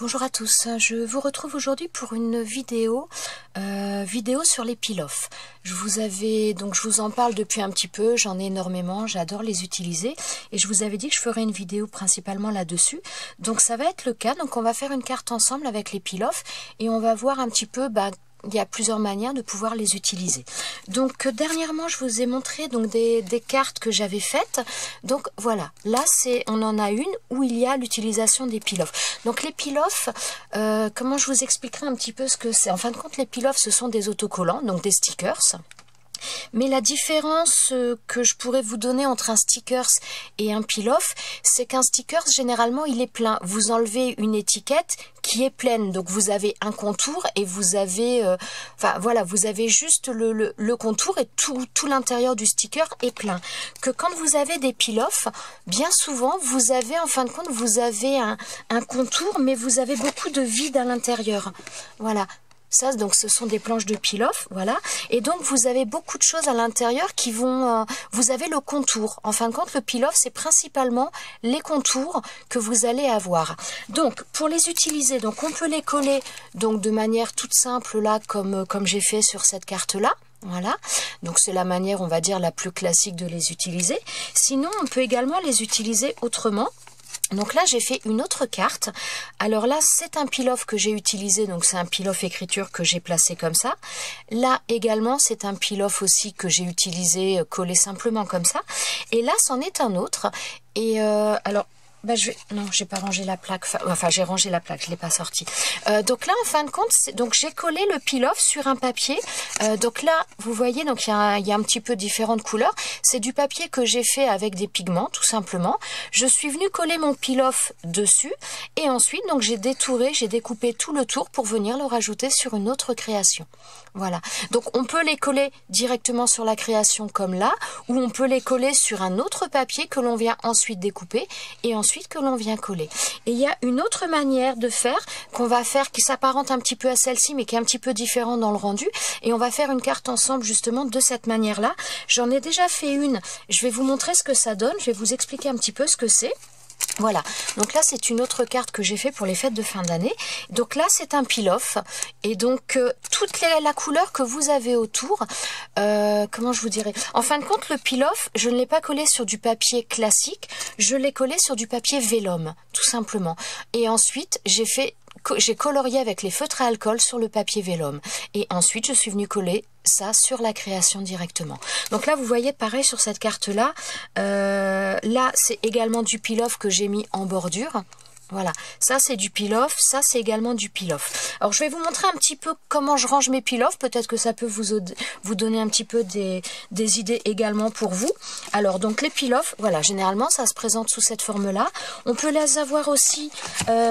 Bonjour à tous, je vous retrouve aujourd'hui pour une vidéo sur les peel-off. Je vous en parle depuis un petit peu, j'en ai énormément, j'adore les utiliser et je vous avais dit que je ferais une vidéo principalement là-dessus. Donc ça va être le cas, donc on va faire une carte ensemble avec les peel-off et on va voir un petit peu, il y a plusieurs manières de pouvoir les utiliser. Donc dernièrement je vous ai montré donc des cartes que j'avais faites. Donc voilà, là on en a une où il y a l'utilisation des peel-off. Donc les peel-off, comment je vous expliquerai un petit peu ce que c'est. En fin de compte, les peel-off ce sont des autocollants, donc des stickers. Mais la différence que je pourrais vous donner entre un stickers et un peel-off, c'est qu'un stickers, généralement, il est plein. Vous enlevez une étiquette qui est pleine. Donc, vous avez un contour et vous avez... vous avez juste le contour et tout l'intérieur du sticker est plein. Que quand vous avez des peel-off, bien souvent, vous avez, en fin de compte, vous avez un contour, mais vous avez beaucoup de vide à l'intérieur. Voilà. Ça, donc, ce sont des planches de peel-off, voilà. Et donc, vous avez beaucoup de choses à l'intérieur qui vont... vous avez le contour. En fin de compte, le peel-off, c'est principalement les contours que vous allez avoir. Donc, pour les utiliser, donc on peut les coller donc de manière toute simple, là, comme j'ai fait sur cette carte-là. Voilà, donc c'est la manière, on va dire, la plus classique de les utiliser. Sinon, on peut également les utiliser autrement. Donc là, j'ai fait une autre carte. Alors là, c'est un peel-off que j'ai utilisé. Donc c'est un peel-off écriture que j'ai placé comme ça. Là également, c'est un peel-off aussi que j'ai utilisé, collé simplement comme ça. Et là, c'en est un autre. Et alors... non, j'ai pas rangé la plaque. Enfin, j'ai rangé la plaque, je l'ai pas sortie. Donc là, en fin de compte, donc j'ai collé le peel-off sur un papier. Donc là, vous voyez, donc il y a un petit peu différentes couleurs. C'est du papier que j'ai fait avec des pigments, tout simplement. Je suis venue coller mon peel-off dessus et ensuite, donc j'ai découpé tout le tour pour venir le rajouter sur une autre création. Voilà. Donc on peut les coller directement sur la création comme là, ou on peut les coller sur un autre papier que l'on vient ensuite découper et ensuite que l'on vient coller. Et il y a une autre manière de faire qu'on va faire qui s'apparente un petit peu à celle-ci mais qui est un petit peu différente dans le rendu, et on va faire une carte ensemble justement de cette manière-là. J'en ai déjà fait une, je vais vous montrer ce que ça donne, je vais vous expliquer un petit peu ce que c'est. Voilà, donc là c'est une autre carte que j'ai fait pour les fêtes de fin d'année. Donc là c'est un peel-off et donc toute la couleur que vous avez autour, comment je vous dirais, en fin de compte le peel-off je ne l'ai pas collé sur du papier classique, je l'ai collé sur du papier vélum tout simplement. Et ensuite j'ai colorié avec les feutres à alcool sur le papier vélum. Et ensuite, je suis venue coller ça sur la création directement. Donc là, vous voyez, pareil sur cette carte-là. Là, c'est également du peel-off que j'ai mis en bordure. Voilà, ça c'est du peel-off, ça c'est également du peel-off. Alors je vais vous montrer un petit peu comment je range mes peel-off, peut-être que ça peut vous donner un petit peu des idées également pour vous. Alors donc les peel-off, voilà, généralement ça se présente sous cette forme-là. On peut les avoir aussi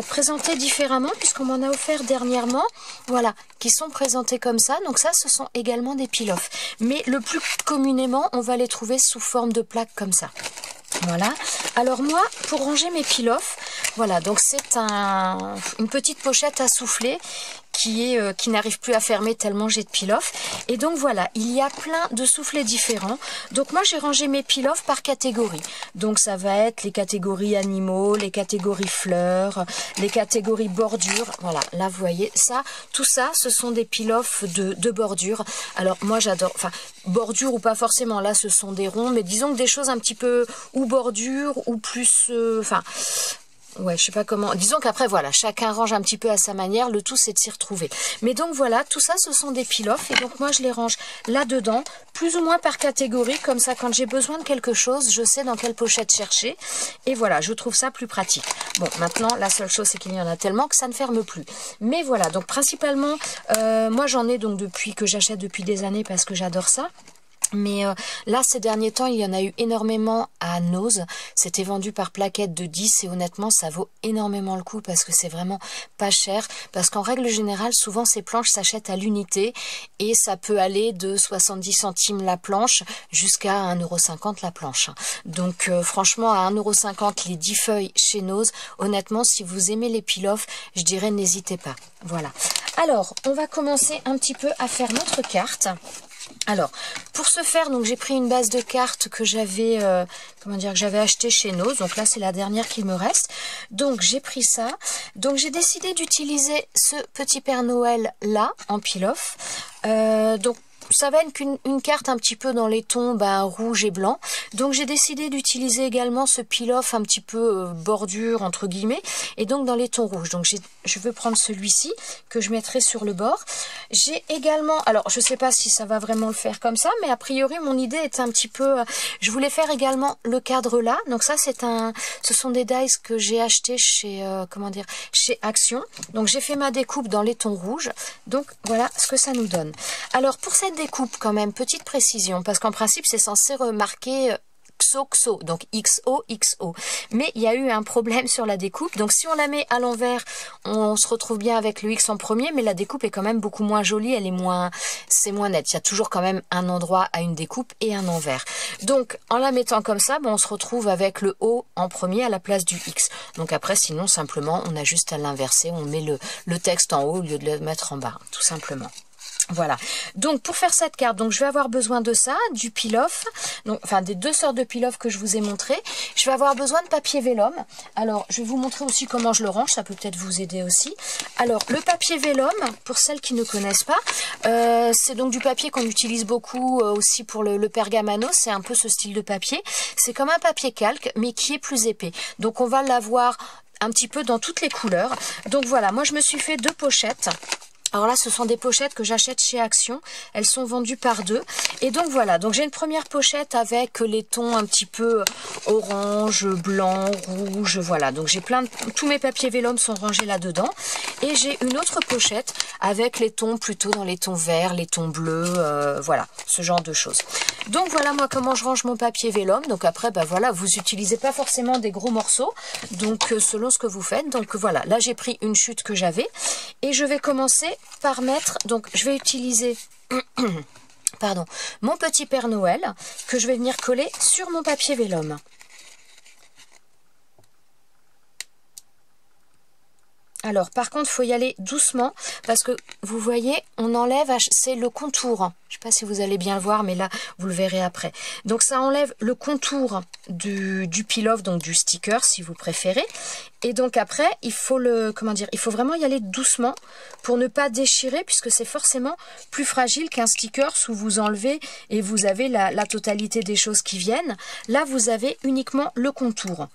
présentés différemment puisqu'on m'en a offert dernièrement, voilà, qui sont présentés comme ça. Donc ça ce sont également des peel-off. Mais le plus communément, on va les trouver sous forme de plaques comme ça. Voilà, alors moi, pour ranger mes peel-off, voilà, donc c'est une petite pochette à souffler qui n'arrive plus à fermer tellement j'ai de peel-off. Et donc voilà, il y a plein de soufflets différents. Donc moi j'ai rangé mes peel-off par catégorie. Donc ça va être les catégories animaux, les catégories fleurs, les catégories bordure. Voilà, là vous voyez ça, tout ça ce sont des peel-off de bordure. Alors moi j'adore, enfin bordure ou pas forcément, là ce sont des ronds, mais disons que des choses un petit peu ou bordure ou plus, ouais, je sais pas comment. Disons qu'après, voilà, chacun range un petit peu à sa manière. Le tout, c'est de s'y retrouver. Mais donc, voilà, tout ça, ce sont des peel-off. Et donc, moi, je les range là-dedans, plus ou moins par catégorie. Comme ça, quand j'ai besoin de quelque chose, je sais dans quelle pochette chercher. Et voilà, je trouve ça plus pratique. Bon, maintenant, la seule chose, c'est qu'il y en a tellement que ça ne ferme plus. Mais voilà, donc, principalement, moi, j'en ai donc depuis que j'achète depuis des années parce que j'adore ça. Mais là, ces derniers temps, il y en a eu énormément à Nose. C'était vendu par plaquette de 10 et honnêtement, ça vaut énormément le coup parce que c'est vraiment pas cher. Parce qu'en règle générale, souvent, ces planches s'achètent à l'unité et ça peut aller de 70 centimes la planche jusqu'à 1,50 € la planche. Donc, franchement, à 1,50 € les 10 feuilles chez Nose, honnêtement, si vous aimez les peel-off, je dirais n'hésitez pas. Voilà. Alors, on va commencer un petit peu à faire notre carte. Alors, pour ce faire, donc j'ai pris une base de cartes que j'avais, que j'avais acheté chez Nose. Donc là, c'est la dernière qu'il me reste. Donc j'ai pris ça. Donc j'ai décidé d'utiliser ce petit Père Noël là en peel-off. Donc ça va être une carte un petit peu dans les tons rouge et blanc. Donc j'ai décidé d'utiliser également ce peel-off un petit peu bordure entre guillemets. Et donc dans les tons rouges. Donc je veux prendre celui-ci que je mettrai sur le bord. J'ai également, alors je sais pas si ça va vraiment le faire comme ça, mais a priori mon idée est un petit peu, je voulais faire également le cadre là. Donc ça ce sont des dies que j'ai acheté chez, chez Action. Donc j'ai fait ma découpe dans les tons rouges. Donc voilà ce que ça nous donne. Alors pour cette découpe quand même, petite précision, parce qu'en principe c'est censé remarquer XO, donc XO, XO. Mais il y a eu un problème sur la découpe, donc si on la met à l'envers, on se retrouve bien avec le X en premier, mais la découpe est quand même beaucoup moins jolie, c'est moins net. Il y a toujours quand même un endroit à une découpe et un envers. Donc en la mettant comme ça, on se retrouve avec le O en premier à la place du X. Donc après, sinon simplement, on a juste à l'inverser, on met le texte en haut au lieu de le mettre en bas, tout simplement. Voilà, donc pour faire cette carte, donc je vais avoir besoin de ça, du peel-off, enfin des deux sortes de peel-off que je vous ai montré. Je vais avoir besoin de papier vélum. Alors je vais vous montrer aussi comment je le range, ça peut peut-être vous aider aussi. Alors le papier vélum, pour celles qui ne connaissent pas, c'est donc du papier qu'on utilise beaucoup aussi pour le pergamano, c'est un peu ce style de papier. C'est comme un papier calque mais qui est plus épais. Donc on va l'avoir un petit peu dans toutes les couleurs. Donc voilà, moi je me suis fait 2 pochettes. Alors là, ce sont des pochettes que j'achète chez Action. Elles sont vendues par 2. Et donc voilà, donc j'ai une première pochette avec les tons un petit peu orange, blanc, rouge, voilà. Donc j'ai tous mes papiers vélum sont rangés là-dedans. Et j'ai une autre pochette avec les tons plutôt dans les tons verts, les tons bleus, voilà, ce genre de choses. Donc voilà moi comment je range mon papier vélum. Donc après, voilà, vous n'utilisez pas forcément des gros morceaux. Donc selon ce que vous faites. Donc voilà, là j'ai pris une chute que j'avais. Et je vais commencer par mettre, donc je vais utiliser pardon, mon petit Père Noël que je vais venir coller sur mon papier vélum. Alors par contre il faut y aller doucement parce que vous voyez on enlève, c'est le contour, je ne sais pas si vous allez bien le voir mais là vous le verrez après. Donc ça enlève le contour du peel-off, donc du sticker si vous préférez. Et donc après il faut il faut vraiment y aller doucement pour ne pas déchirer puisque c'est forcément plus fragile qu'un sticker où vous enlevez et vous avez la totalité des choses qui viennent. Là vous avez uniquement le contour.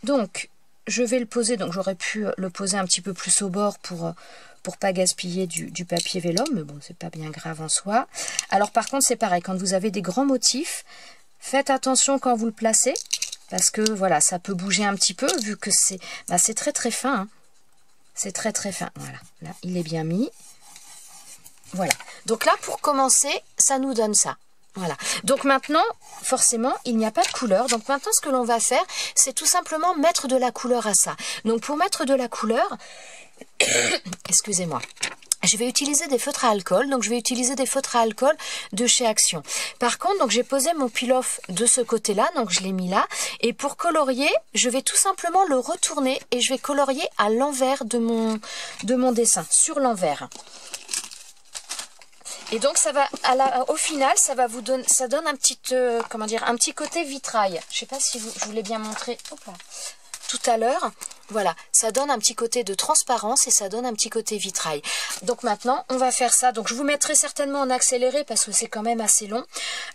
Donc je vais le poser, donc j'aurais pu le poser un petit peu plus au bord pour pas gaspiller du papier vélum, mais bon, c'est pas bien grave en soi. Alors par contre, c'est pareil, quand vous avez des grands motifs, faites attention quand vous le placez, parce que voilà, ça peut bouger un petit peu, vu que c'est très très fin. Hein. C'est très très fin, voilà, là, il est bien mis. Voilà, donc là, pour commencer, ça nous donne ça. Voilà, donc maintenant, forcément, il n'y a pas de couleur. Donc maintenant, ce que l'on va faire, c'est tout simplement mettre de la couleur à ça. Donc pour mettre de la couleur, excusez-moi, je vais utiliser des feutres à alcool. Donc je vais utiliser des feutres à alcool de chez Action. Par contre, donc j'ai posé mon peel-off de ce côté-là, donc je l'ai mis là. Et pour colorier, je vais tout simplement le retourner et je vais colorier à l'envers de mon dessin, sur l'envers. Et donc ça va, au final, ça donne un petit, un petit côté vitrail. Je sais pas si je vous l'ai bien montré tout à l'heure. Voilà, ça donne un petit côté de transparence et ça donne un petit côté vitrail. Donc maintenant, on va faire ça. Donc je vous mettrai certainement en accéléré parce que c'est quand même assez long.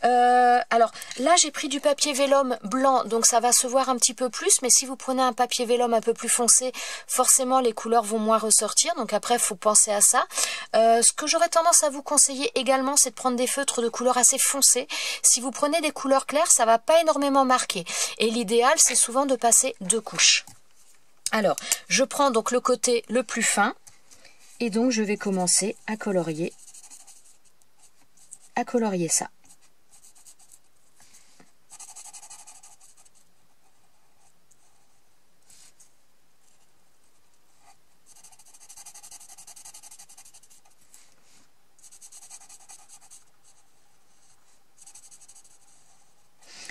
Alors là, j'ai pris du papier vélum blanc, donc ça va se voir un petit peu plus. Mais si vous prenez un papier vélum un peu plus foncé, forcément les couleurs vont moins ressortir. Donc après, il faut penser à ça. Ce que j'aurais tendance à vous conseiller également, c'est de prendre des feutres de couleur assez foncées. Si vous prenez des couleurs claires, ça va pas énormément marquer. Et l'idéal, c'est souvent de passer 2 couches. Alors, je prends donc le côté le plus fin et donc je vais commencer à colorier ça.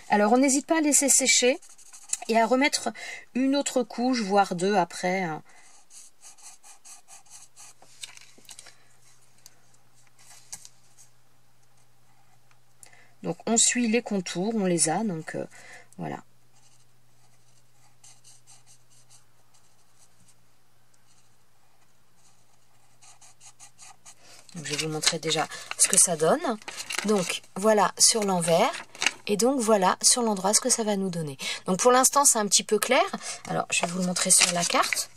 Alors, on n'hésite pas à laisser sécher et à remettre une autre couche, voire 2 après. Donc on suit les contours, on les a, donc voilà. Donc, je vais vous montrer déjà ce que ça donne. Donc voilà sur l'envers. Et donc voilà sur l'endroit ce que ça va nous donner. Donc pour l'instant c'est un petit peu clair. Alors je vais vous le montrer sur la carte.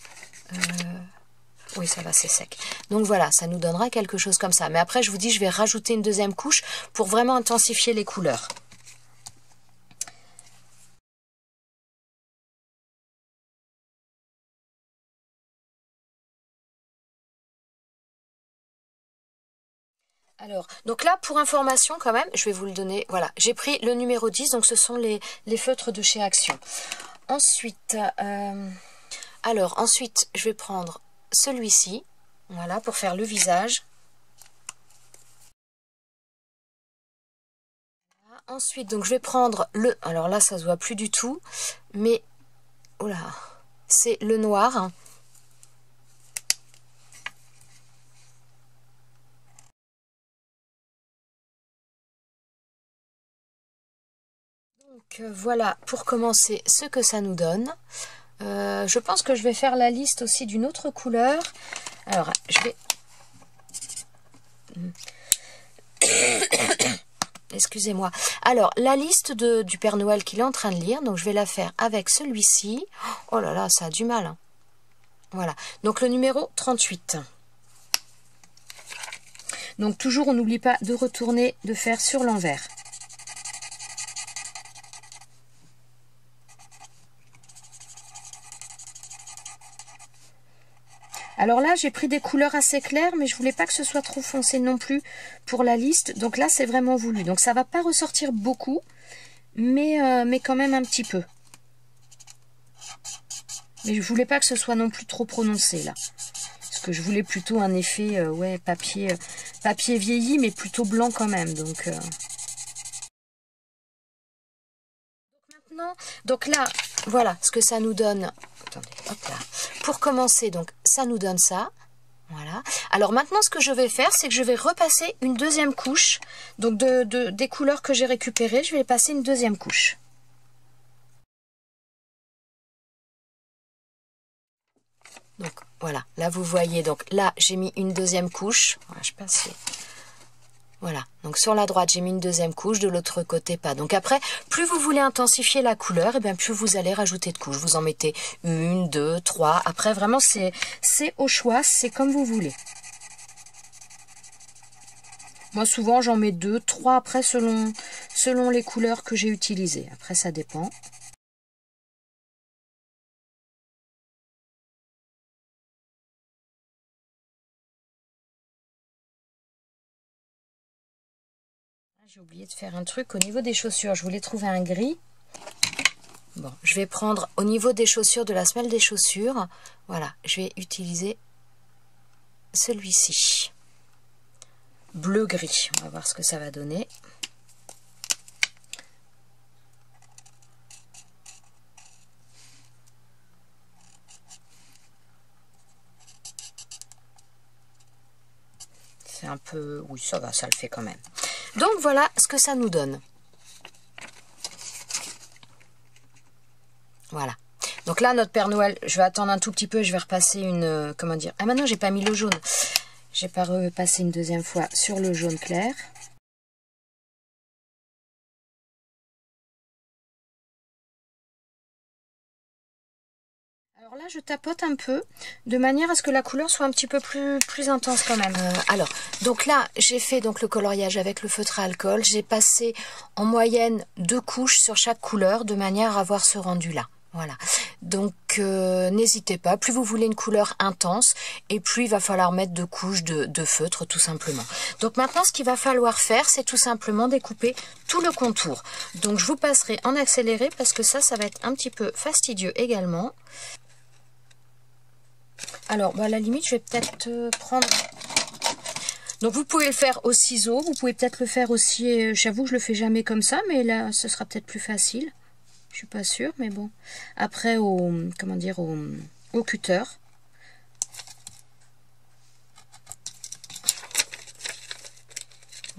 Oui, ça va, c'est sec. Donc voilà, ça nous donnera quelque chose comme ça. Mais après je vous dis, je vais rajouter une deuxième couche pour vraiment intensifier les couleurs. Alors, donc là, pour information quand même, je vais vous le donner. Voilà, j'ai pris le numéro 10, donc ce sont les feutres de chez Action. Ensuite, ensuite, je vais prendre celui-ci, voilà, pour faire le visage. Ensuite, donc je vais prendre le... Alors là, ça se voit plus du tout, mais... Oh là, c'est le noir. Donc voilà, pour commencer, ce que ça nous donne. Je pense que je vais faire la liste aussi d'une autre couleur. Alors, je vais... Excusez-moi. Alors, la liste du Père Noël qu'il est en train de lire, donc je vais la faire avec celui-ci. Oh là là, ça a du mal. Hein. Voilà. Donc, le numéro 38. Donc, toujours, on n'oublie pas de retourner, de faire sur l'envers. Alors là, j'ai pris des couleurs assez claires, mais je voulais pas que ce soit trop foncé non plus pour la liste. Donc là, c'est vraiment voulu. Donc ça va pas ressortir beaucoup, mais quand même un petit peu. Mais je voulais pas que ce soit non plus trop prononcé là. Parce que je voulais plutôt un effet, ouais, papier vieilli, mais plutôt blanc quand même. Donc maintenant, donc là, voilà ce que ça nous donne. Attendez, hop là. Pour commencer, donc ça nous donne ça. Voilà. Alors maintenant, ce que je vais faire, c'est que je vais repasser une deuxième couche. Donc des couleurs que j'ai récupérées, je vais passer une deuxième couche. Donc voilà, là vous voyez, donc là j'ai mis une deuxième couche. Voilà, je passe. Voilà, donc sur la droite j'ai mis une deuxième couche, de l'autre côté pas. Donc après, plus vous voulez intensifier la couleur, et bien plus vous allez rajouter de couches. Vous en mettez une, deux, trois. Après vraiment c'est au choix, c'est comme vous voulez. Moi souvent j'en mets deux, trois après selon les couleurs que j'ai utilisées. Après ça dépend. J'ai oublié de faire un truc au niveau des chaussures. Je voulais trouver un gris. Bon, je vais prendre au niveau des chaussures, de la semelle des chaussures. Voilà, je vais utiliser celui-ci. Bleu-gris. On va voir ce que ça va donner. C'est un peu... Oui, ça va, ça le fait quand même. Donc voilà ce que ça nous donne. Voilà. Donc là, notre Père Noël, je vais attendre un tout petit peu, je vais repasser une... comment dire? Ah, maintenant, j'ai pas mis le jaune. J'ai pas repassé une deuxième fois sur le jaune clair. Alors là, je tapote un peu, de manière à ce que la couleur soit un petit peu plus intense quand même. Alors, donc là, j'ai fait donc le coloriage avec le feutre à alcool. J'ai passé en moyenne 2 couches sur chaque couleur, de manière à avoir ce rendu-là. Voilà, donc n'hésitez pas, plus vous voulez une couleur intense, et plus il va falloir mettre 2 couches de feutre, tout simplement. Donc maintenant, ce qu'il va falloir faire, c'est tout simplement découper tout le contour. Donc je vous passerai en accéléré, parce que ça va être un petit peu fastidieux également. Alors, bah, à la limite, je vais peut-être prendre... Donc, vous pouvez le faire au ciseau. Vous pouvez peut-être le faire aussi... J'avoue que je le fais jamais comme ça, mais là, ce sera peut-être plus facile. Je suis pas sûre, mais bon. Après, comment dire, au cutter.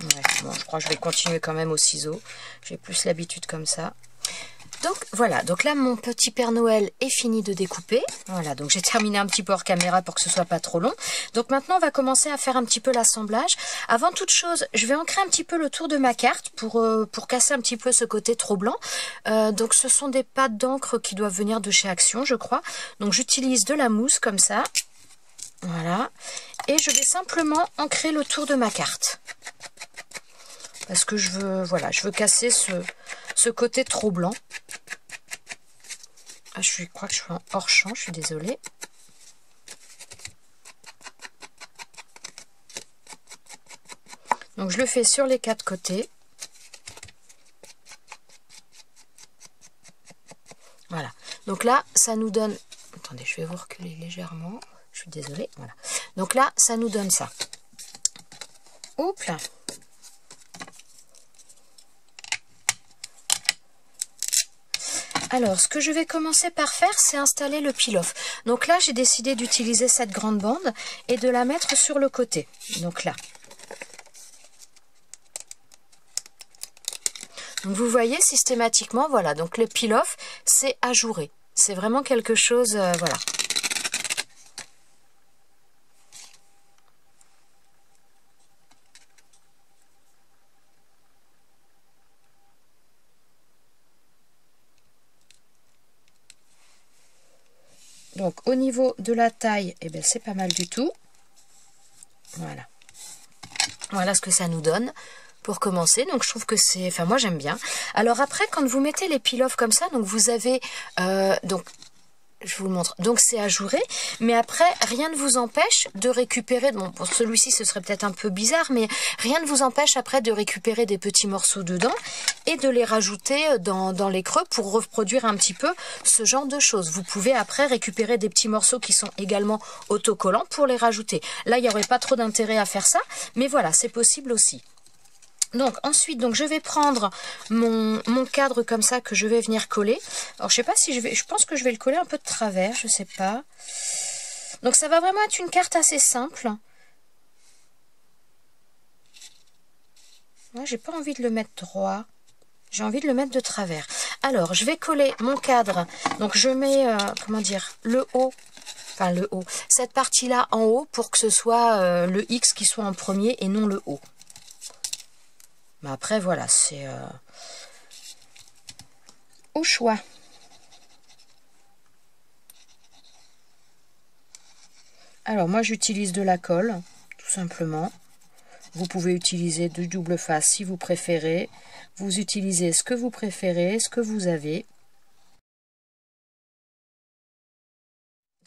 Ouais. bon, je crois que je vais continuer quand même au ciseau. J'ai plus l'habitude comme ça. Donc voilà, donc là mon petit Père Noël est fini de découper. Voilà, donc j'ai terminé un petit peu hors caméra pour que ce soit pas trop long. Donc maintenant on va commencer à faire un petit peu l'assemblage. Avant toute chose, je vais ancrer un petit peu le tour de ma carte pour casser un petit peu ce côté trop blanc. Donc ce sont des pâtes d'encre qui doivent venir de chez Action, je crois. Donc j'utilise de la mousse comme ça. Voilà. Et je vais simplement ancrer le tour de ma carte. Parce que je veux, voilà, je veux casser ce côté trop blanc. Ah, je crois que je suis en hors champ, je suis désolée. Donc je le fais sur les 4 côtés. Voilà. Donc là, ça nous donne... Attendez, je vais vous reculer légèrement. Je suis désolée. Voilà. Donc là, ça nous donne ça. Oups là. Alors, ce que je vais commencer par faire, c'est installer le peel-off. Donc là, j'ai décidé d'utiliser cette grande bande et de la mettre sur le côté. Donc là. Donc vous voyez, systématiquement, voilà. Donc le peel-off, c'est ajouré. C'est vraiment quelque chose, voilà. Donc au niveau de la taille, eh bien, c'est pas mal du tout. Voilà. Voilà ce que ça nous donne pour commencer. Donc je trouve que c'est... Enfin moi j'aime bien. Alors après quand vous mettez les peel-off comme ça, donc vous avez... donc je vous le montre. Donc c'est ajouré, mais après rien ne vous empêche de récupérer. Bon, pour celui-ci ce serait peut-être un peu bizarre, mais rien ne vous empêche après de récupérer des petits morceaux dedans et de les rajouter dans les creux pour reproduire un petit peu ce genre de choses. Vous pouvez après récupérer des petits morceaux qui sont également autocollants pour les rajouter. Là il n'y aurait pas trop d'intérêt à faire ça, mais voilà, c'est possible aussi. Donc ensuite, donc je vais prendre mon cadre comme ça que je vais venir coller. Alors je sais pas si je pense que je vais le coller un peu de travers, je sais pas. Donc ça va vraiment être une carte assez simple. Moi j'ai pas envie de le mettre droit, j'ai envie de le mettre de travers. Alors je vais coller mon cadre. Donc je mets comment dire, le haut. Enfin le haut, cette partie là en haut pour que ce soit le X qui soit en premier et non le haut. Mais après, voilà, c'est au choix. Alors, moi, j'utilise de la colle, tout simplement. Vous pouvez utiliser du double face si vous préférez. Vous utilisez ce que vous préférez, ce que vous avez.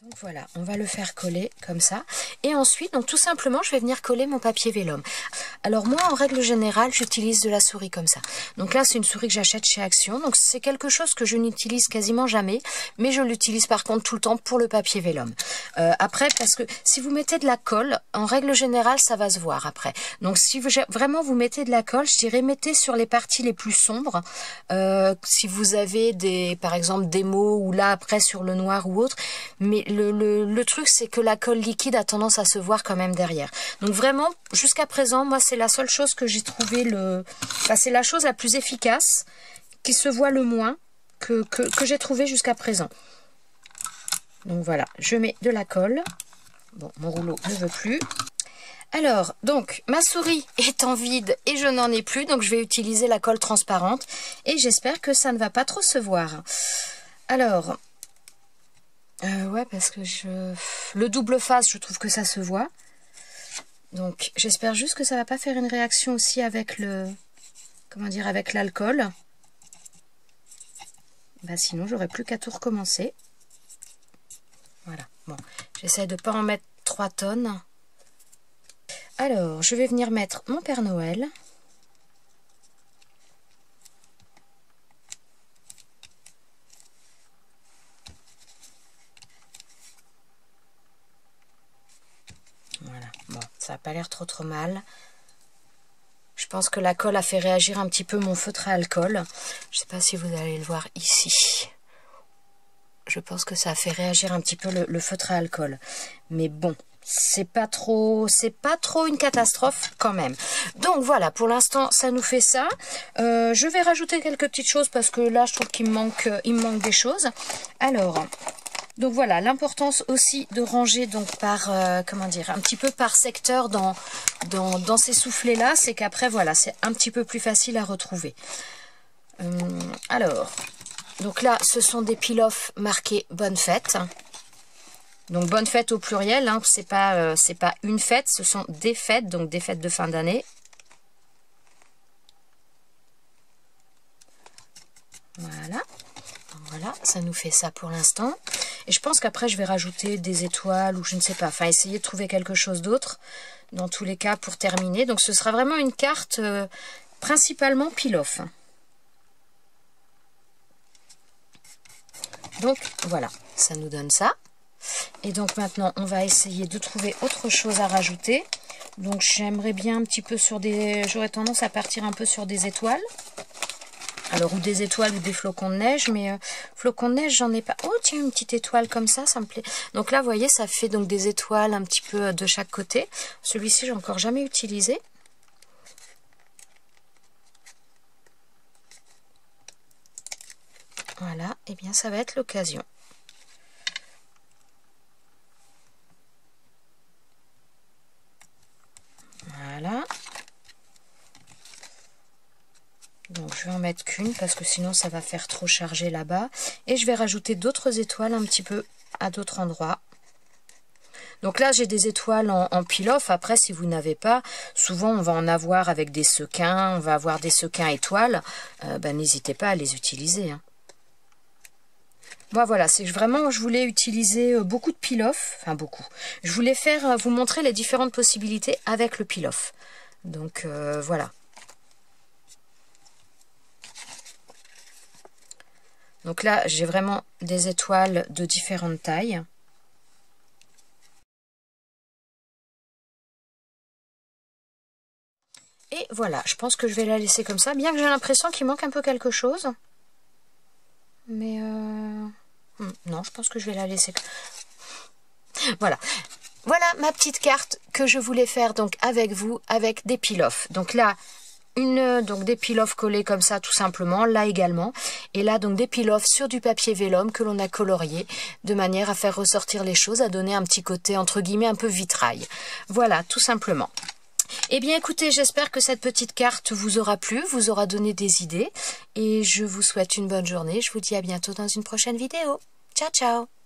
Donc voilà, on va le faire coller comme ça. Et ensuite, donc tout simplement, je vais venir coller mon papier vélum. Alors moi, en règle générale, j'utilise de la souris comme ça. Donc là, c'est une souris que j'achète chez Action. Donc c'est quelque chose que je n'utilise quasiment jamais. Mais je l'utilise par contre tout le temps pour le papier vélum. Après, parce que si vous mettez de la colle, en règle générale, ça va se voir après. Donc si vraiment vous mettez de la colle, je dirais mettez sur les parties les plus sombres. Si vous avez par exemple des mots ou là après sur le noir ou autre. Mais le truc, c'est que la colle liquide a tendance à se voir quand même derrière. Donc vraiment, jusqu'à présent, moi, c'est la seule chose que j'ai trouvé enfin, c'est la chose la plus efficace, qui se voit le moins, que j'ai trouvé jusqu'à présent. Donc voilà, je mets de la colle. Bon, mon rouleau ne veut plus. Alors, donc, ma souris étant vide et je n'en ai plus, donc je vais utiliser la colle transparente. Et j'espère que ça ne va pas trop se voir. Alors... ouais, parce que le double face, je trouve que ça se voit. Donc, j'espère juste que ça va pas faire une réaction aussi avec comment dire, avec l'alcool. Bah, sinon, j'aurais plus qu'à tout recommencer. Voilà. Bon, j'essaie de pas en mettre 3 tonnes. Alors, je vais venir mettre mon Père Noël. Voilà, bon, ça n'a pas l'air trop mal. Je pense que la colle a fait réagir un petit peu mon feutre à alcool. Je ne sais pas si vous allez le voir ici. Je pense que ça a fait réagir un petit peu le feutre à alcool. Mais bon, c'est pas trop une catastrophe quand même. Donc voilà, pour l'instant ça nous fait ça. Je vais rajouter quelques petites choses parce que là je trouve qu'il me manque des choses. Alors donc voilà, l'importance aussi de ranger donc par comment dire, un petit peu par secteur dans ces soufflets là, c'est qu'après voilà, c'est un petit peu plus facile à retrouver. Alors donc là ce sont des peel-off marqués bonne fête. Donc bonne fête au pluriel, hein, c'est pas une fête, ce sont des fêtes, donc des fêtes de fin d'année. Voilà. Voilà, ça nous fait ça pour l'instant. Et je pense qu'après je vais rajouter des étoiles ou je ne sais pas, enfin essayer de trouver quelque chose d'autre dans tous les cas pour terminer. Donc ce sera vraiment une carte principalement peel-off. Donc voilà, ça nous donne ça. Et donc maintenant on va essayer de trouver autre chose à rajouter. Donc j'aimerais bien un petit peu sur des... J'aurais tendance à partir un peu sur des étoiles. Alors ou des étoiles ou des flocons de neige, mais flocons de neige j'en ai pas. Oh tiens, une petite étoile comme ça me plaît. Donc là vous voyez ça fait donc des étoiles un petit peu de chaque côté. Celui-ci j'ai encore jamais utilisé. Voilà, et bien ça va être l'occasion. Voilà. Donc je vais en mettre qu'une parce que sinon ça va faire trop chargé là-bas. Et je vais rajouter d'autres étoiles un petit peu à d'autres endroits. Donc là j'ai des étoiles en peel-off. Après si vous n'avez pas, souvent on va en avoir avec des sequins. On va avoir des sequins étoiles. N'hésitez pas à les utiliser. Hein. Moi voilà, c'est vraiment, je voulais utiliser beaucoup de peel-off. Enfin beaucoup. Je voulais vous montrer les différentes possibilités avec le peel-off. Donc voilà. Donc là, j'ai vraiment des étoiles de différentes tailles. Et voilà, je pense que je vais la laisser comme ça, bien que j'ai l'impression qu'il manque un peu quelque chose. Mais non, je pense que je vais la laisser. Voilà. Voilà ma petite carte que je voulais faire donc avec vous, avec des peel-off. Donc là, donc des peel-off collés comme ça tout simplement, là également, et là donc des peel-off sur du papier vélum que l'on a colorié de manière à faire ressortir les choses, à donner un petit côté entre guillemets un peu vitrail. Voilà, tout simplement. Eh bien écoutez, j'espère que cette petite carte vous aura plu, vous aura donné des idées, et je vous souhaite une bonne journée. Je vous dis à bientôt dans une prochaine vidéo. Ciao ciao.